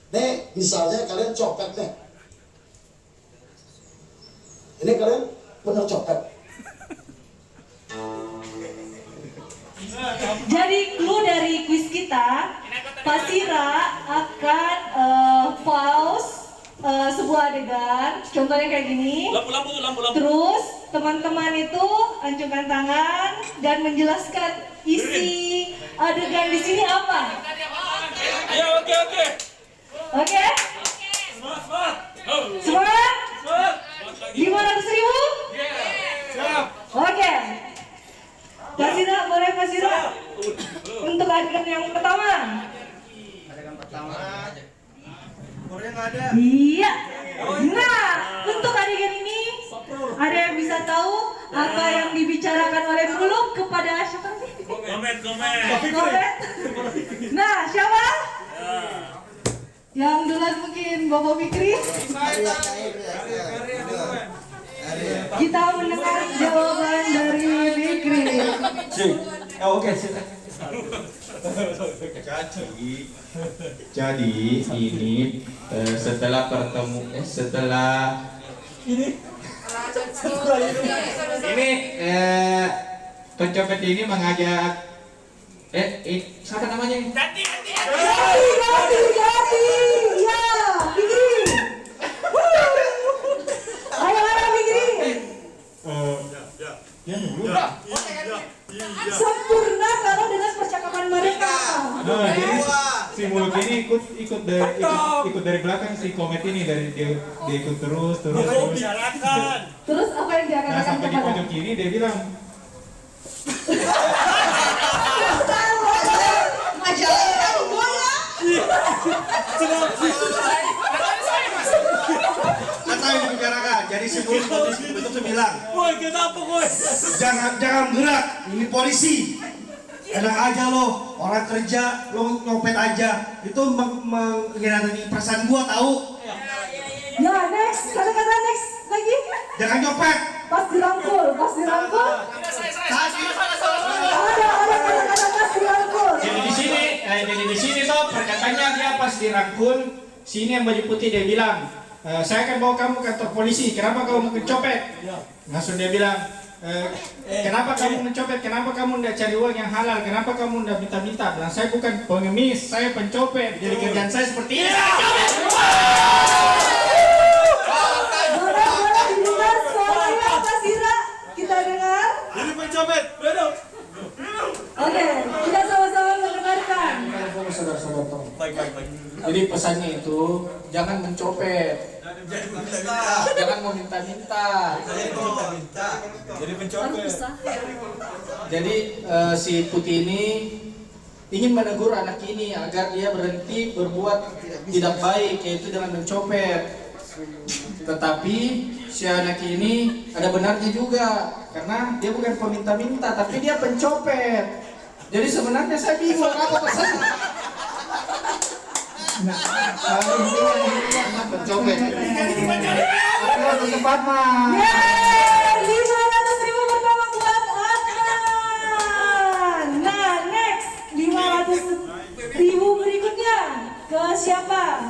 Nih, misalnya kalian copet nih. Ini kalian bener copet. Jadi clue dari kuis kita, Pasira akan pause sebuah adegan, contohnya kayak gini. Lampu. Terus teman-teman itu acungkan tangan dan menjelaskan isi adegan di sini apa. Ya, oke. Oke? Semangat. Semangat? 500.000? Siap. Oke. Pasira, boleh Pasira? Untuk adegan yang pertama. Adegan pertama. Kornya nggak ada. Iya. Nah, untuk adegan ini ada yang bisa tahu apa yang dibicarakan oleh Muluk kepada siapa sih? Komen. Komen. Nah, siapa? Yang duluan mungkin Bapak Fikri. Kita mendengar jawaban dari Fikri. Oke. Jadi ini setelah ini pencopet ini mengajak siapa namanya? Jadi. Ya, Fikri. Ayo Fikri. Sempurna kalau dengan percakapan mereka. Nah, jadi si Muluk ini ikut dari belakang si Komet ini dia ikut terus. Terus apa yang dia Nah, katakan sampai di kepada? pojok kiri dia bilang, Kata yang dibicarakan. Jadi sebelum itu bilang, Woi, kenapa woi? jangan gerak. Ini polisi. Enak aja lo, orang kerja, lo nyopet aja. Itu mengkhianati perasaan gua tahu. Ya, next. Kata-kata next lagi. Jangan nyopet. Pas dirangkul. Ada kata-kata pas dirangkul. jadi di sini tuh perkataannya dia pas dirangkul, sini yang baju putih dia bilang, saya akan bawa kamu ke kantor polisi. Kenapa kamu mencopet? Langsung dia bilang, kenapa kamu mencopet? Kenapa kamu tidak cari uang yang halal? Kenapa kamu tidak minta-minta? Bilang, saya bukan pengemis, saya pencopet. Jadi kerjaan saya seperti ini. Boleh didengar suaranya Pasira. Kita dengar. Jadi pencopet. Betul. Oke, kita sama-sama mendengarkan. Saudara-saudara tolong. Baik. Jadi pesannya itu jangan mencopet, jangan meminta-minta. Jadi pencopet. Jadi si Putih ini ingin menegur anak ini agar dia berhenti berbuat tidak baik, yaitu dengan mencopet. Tetapi si anak ini ada benarnya juga, karena dia bukan peminta-minta, tapi dia pencopet. Jadi sebenarnya saya bingung apa pesannya. Pencopet. Aku tempat mah. Yeay, 500.000 pertama buat Adnan. Nah, next 500.000 berikutnya ke siapa?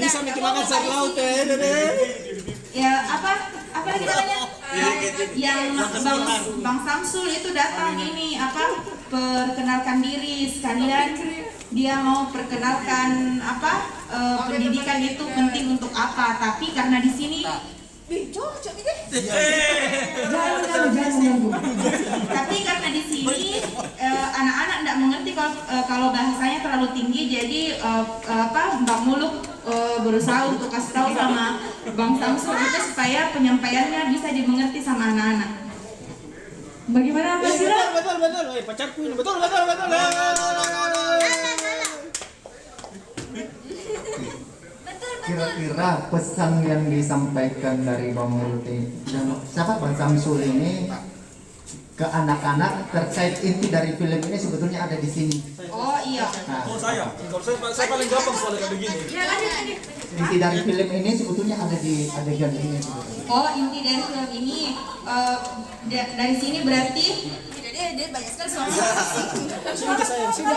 Bisa makan sayur laut Ya apa lagi namanya yang Bang Samsul itu datang ini apa perkenalkan diri sekalian dia mau perkenalkan apa pendidikan itu penting untuk apa, tapi karena di sini tapi karena di sini anak-anak tidak mengerti kalau bahasanya terlalu tinggi, jadi Bang Muluk berusaha untuk kasih tahu sama Bang Samsul itu supaya penyampaiannya bisa dimengerti sama anak-anak. Bagaimana Pasira? Betul. Pacarku ini betul. Kira-kira pesan yang disampaikan dari Bang Multi dan siapa Bang Samsul ini ke anak-anak terkait inti dari film ini sebetulnya ada di sini. Oh iya. Nah, Kalau saya paling gampang soalnya kayak begini. Ya lanjut. inti dari film ini sebetulnya ada di adegan ini sebetulnya. Oh inti dari film ini dari sini berarti dia banyak sekali soal. Sini ke saya, sini.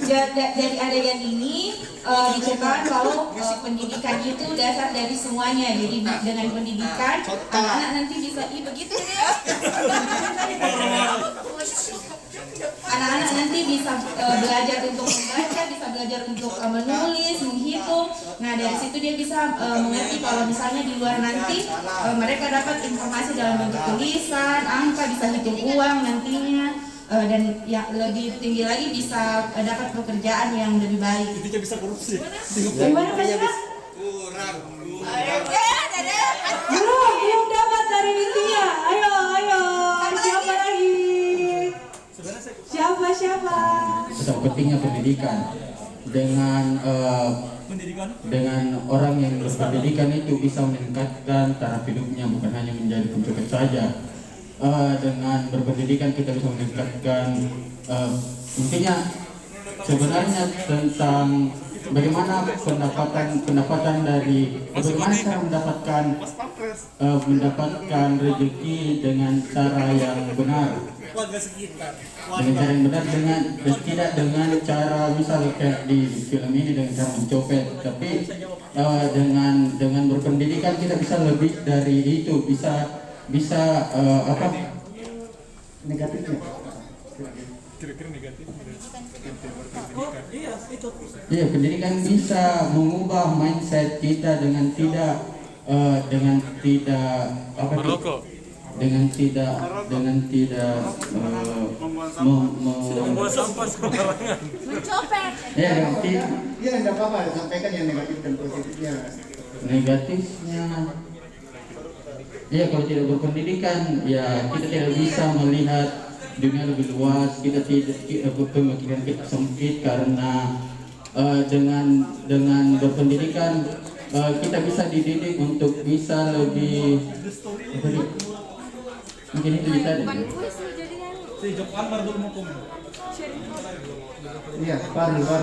Dari adegan ini diceritakan kalau pendidikan itu dasar dari semuanya. Jadi dengan pendidikan anak-anak nanti bisa begitu deh. Anak-anak nanti bisa belajar untuk membaca, bisa belajar untuk menulis, menghitung. Nah dari situ dia bisa mengerti kalau misalnya di luar nanti mereka dapat informasi dalam bentuk tulisan, angka, bisa hitung uang nantinya. Dan yang lebih tinggi lagi bisa dapat pekerjaan yang lebih baik. Intinya bisa korupsi. Gimana Pak Cira? Belum dapat dari intinya. Ayo. Siapa lagi? Siapa? Tentang pentingnya pendidikan dengan orang yang berpendidikan itu bisa meningkatkan taraf hidupnya, bukan hanya menjadi pencopet saja. Dengan berpendidikan kita bisa meningkatkan intinya sebenarnya tentang bagaimana pendapatan dari bagaimana cara mendapatkan rezeki dengan cara yang benar. Dengan cara yang benar dan tidak dengan cara misal kayak di film ini dengan cara mencopet, tapi dengan berpendidikan kita bisa lebih dari itu, bisa apa Negatifnya. Kira-kira negatif. Iya, pendidikan bisa mengubah mindset kita dengan tidak Membuang sampah sembarangan. Mencopet. ya Iya, enggak apa-apa, sampaikan yang negatif dan positifnya. negatifnya. Ya, kalau tidak berpendidikan, ya kita tidak bisa melihat dunia lebih luas. Kita tidak pemikiran kita sempit karena dengan berpendidikan kita bisa dididik untuk bisa lebih mungkin itu bisa. Si Joko Anwar dulu mau komen. Iya, baru coba.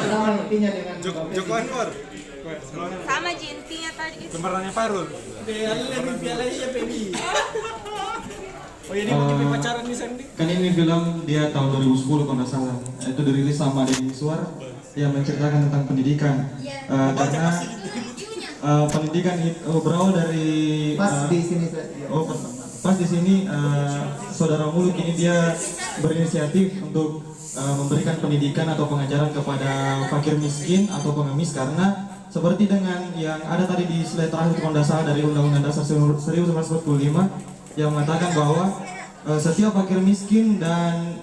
Sama intinya dengan Joko Anwar. Sama intinya tadi. Kembarannya Farul. Oh ini mau pacaran nih Sandy? Kan ini film dia tahun 2010 kalau nggak salah. Itu dirilis sama Deddy Miswar yang menceritakan tentang pendidikan. Karena pendidikan itu berawal dari pas di sini saudara Muluk ini dia berinisiatif untuk memberikan pendidikan atau pengajaran kepada fakir miskin atau pengemis, karena seperti dengan yang ada tadi di slide terakhir Kondasar dari Undang-Undang Dasar 1945 yang mengatakan bahwa setiap fakir miskin dan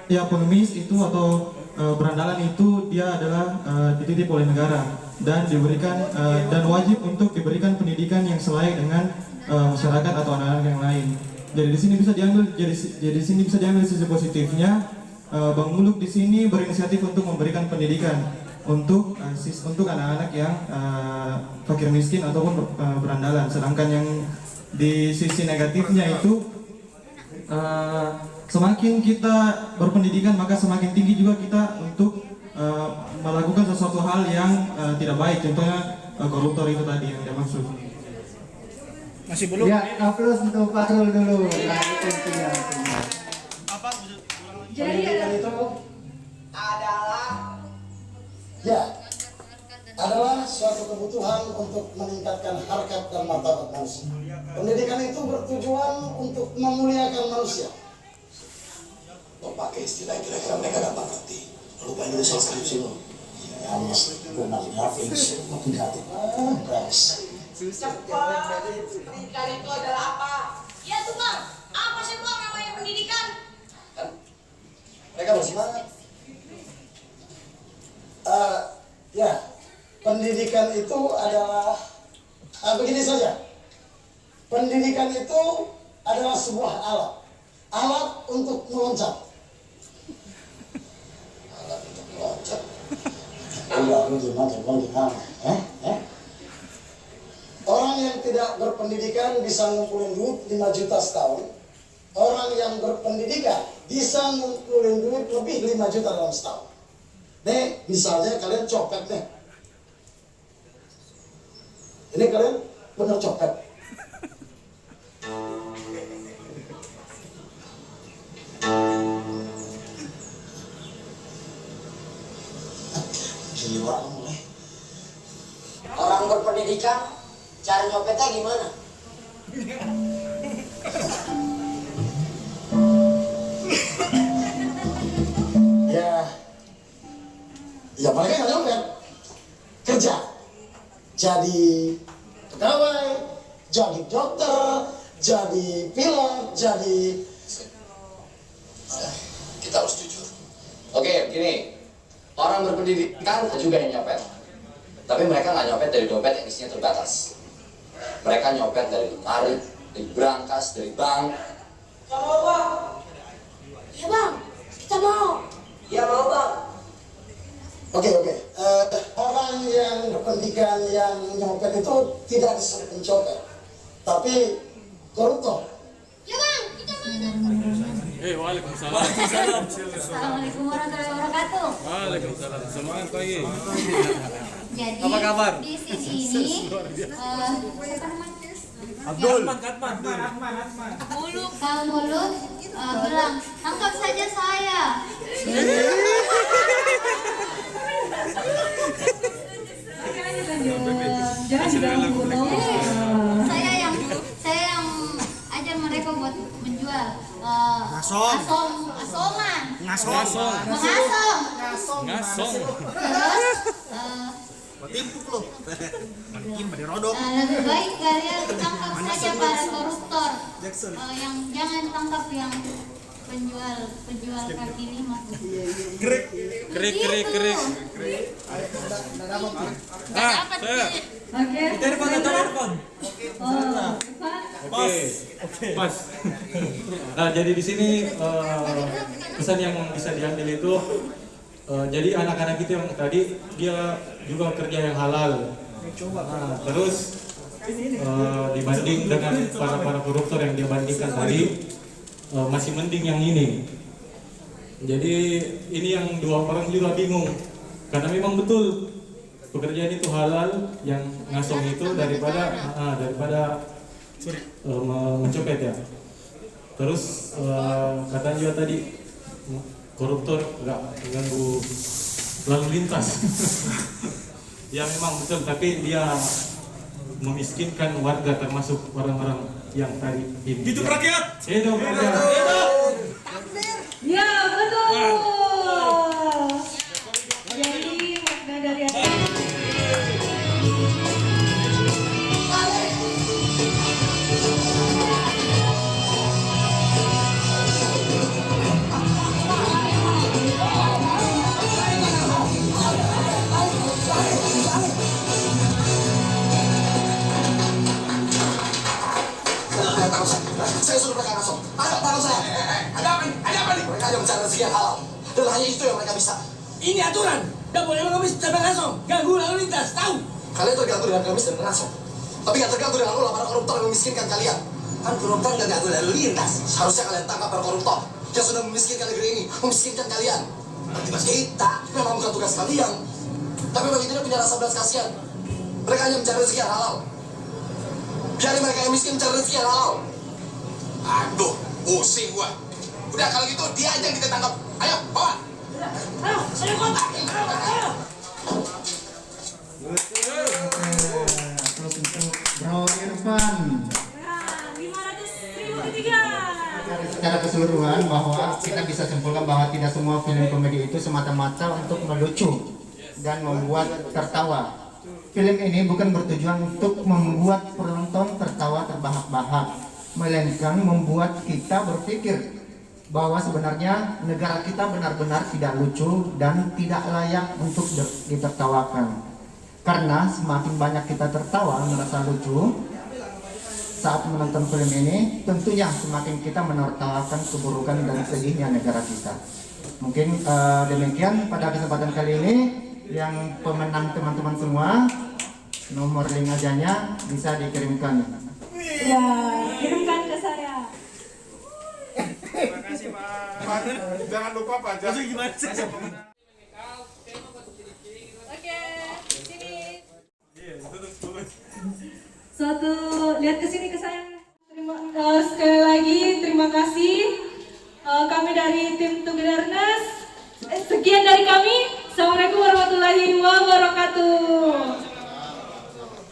ya pengemis itu atau berandalan itu dia adalah dititip oleh negara dan diberikan dan wajib untuk diberikan pendidikan yang selayak dengan masyarakat atau anak-anak yang lain. Jadi di sini bisa diambil sisi positifnya. Bang Muluk di sini berinisiatif untuk memberikan pendidikan untuk anak-anak yang fakir miskin ataupun berandalan. Sedangkan yang di sisi negatifnya itu semakin kita berpendidikan maka semakin tinggi juga kita untuk melakukan sesuatu hal yang tidak baik. Contohnya koruptor itu tadi yang dia maksud. Masih belum? Ya, aplaus untuk Pak Rul dulu. Nah, itu intinya. Jadi itu adalah suatu kebutuhan untuk meningkatkan harkat dan martabat manusia. Pendidikan itu bertujuan untuk memuliakan manusia. Lo pakai istilah kira-kira mereka gak mengerti. Lupa dulu soal skripsi lo. Ya, benar grafis, makin hati. Cepat, pendidikan itu adalah apa? Ya tuh bang, apa sih bang namanya pendidikan? Mereka bersemangat. Ya, pendidikan itu adalah begini saja. Pendidikan itu adalah sebuah alat untuk meloncat. Alat untuk meloncat. Orang yang tidak berpendidikan bisa ngumpulin duit 5 juta setahun. Orang yang berpendidikan bisa ngumpulin duit lebih 5 juta dalam setahun. Nih, misalnya kalian copet nih. Ini kalian bener copet. Siwa mulai. Orang berpendidikan cara nyopetnya gimana? Ya mereka nggak nyopet, kerja, jadi pegawai, jadi dokter, jadi pilot, jadi. Kita harus jujur. Oke, gini, orang berpendidikan juga yang nyopet, tapi mereka nggak nyopet dari dompet yang isinya terbatas. Mereka nyopet dari lemari, dari brankas, dari bank. Kita mau bang? Ya bang, kita mau. Ya mau bang. Oke. Orang yang berpendidikan yang nyopet itu tidak disebut pencopet, tapi koruptor. Ya bang, kita mau. Waalaikumsalam. Assalamualaikum warahmatullahi wabarakatuh. Waalaikumsalam. Semangat pagi. Jadi Apa kabar? di sini siapa namanya? Abdul. Kang Mulut bilang tangkap saja saya. Jangan diganggu dong. Saya yang ajar mereka buat menjual asoman. Ngasong. Lebih baik kalian tangkap saja para koruptor. Yang jangan tangkap yang penjual kaki lima. Krik. Saya. Oke. Telepon. Pas. Nah, jadi di sini pesan yang bisa diambil itu jadi anak-anak itu yang tadi dia juga kerja yang halal. Nah, terus dibanding dengan para koruptor yang dia bandingkan tadi masih mending yang ini. Jadi ini yang dua orang juga bingung karena memang betul pekerjaan itu halal, yang ngasong itu daripada mencopet ya. Terus katanya juga tadi koruptor nggak mengganggu lalu lintas. Ya memang betul, tapi dia memiskinkan warga termasuk orang-orang yang tadi ini. Hidup rakyat. Ya betul. Jadi makna dari Saya suruh mereka ngasong. Tangkap tangan saya. Ada apa nih? Mereka hanya mencari rezeki yang halal. Dan hanya itu yang mereka bisa. Ini aturan. Gak boleh mengemis dan ngasong. Ganggu lalu lintas. Tahu? Kalian terganggu dengan pengemis dan ngasong. Tapi gak terganggu dengan ulah para koruptor yang memiskinkan kalian. Kan koruptor gak ganggu lalu lintas. Seharusnya kalian tangkap para koruptor yang sudah memiskinkan negeri ini, memiskinkan kalian. Kita memang bukan tugas kalian. Tapi bagi tidak punya rasa belas kasihan. Mereka hanya mencari rezeki yang halal. Biarin mereka yang miskin mencari rezeki yang halal. Aduh, pusing gua. Udah kalau gitu dia aja yang kita tangkap. Ayo, bawa. Ayo, saya kota. Ayo. Terus untuk Bro Irfan. Secara keseluruhan bahwa kita bisa simpulkan bahwa tidak semua film komedi itu semata-mata untuk melucu dan membuat tertawa. Film ini bukan bertujuan untuk membuat penonton tertawa terbahak-bahak, melainkan membuat kita berpikir bahwa sebenarnya negara kita benar-benar tidak lucu dan tidak layak untuk ditertawakan. Karena semakin banyak kita tertawa merasa lucu saat menonton film ini, tentunya semakin kita menertawakan keburukan dan sedihnya negara kita. Mungkin demikian pada kesempatan kali ini. Yang pemenang teman-teman semua, nomor link ajanya bisa dikirimkan. Ya, kirimkan ke saya. Terima kasih Pak. Jangan lupa Pak. Jadi gimana sih? Oke, sini. Suatu lihat ke sini ke saya. Sekali lagi terima kasih kami dari tim Together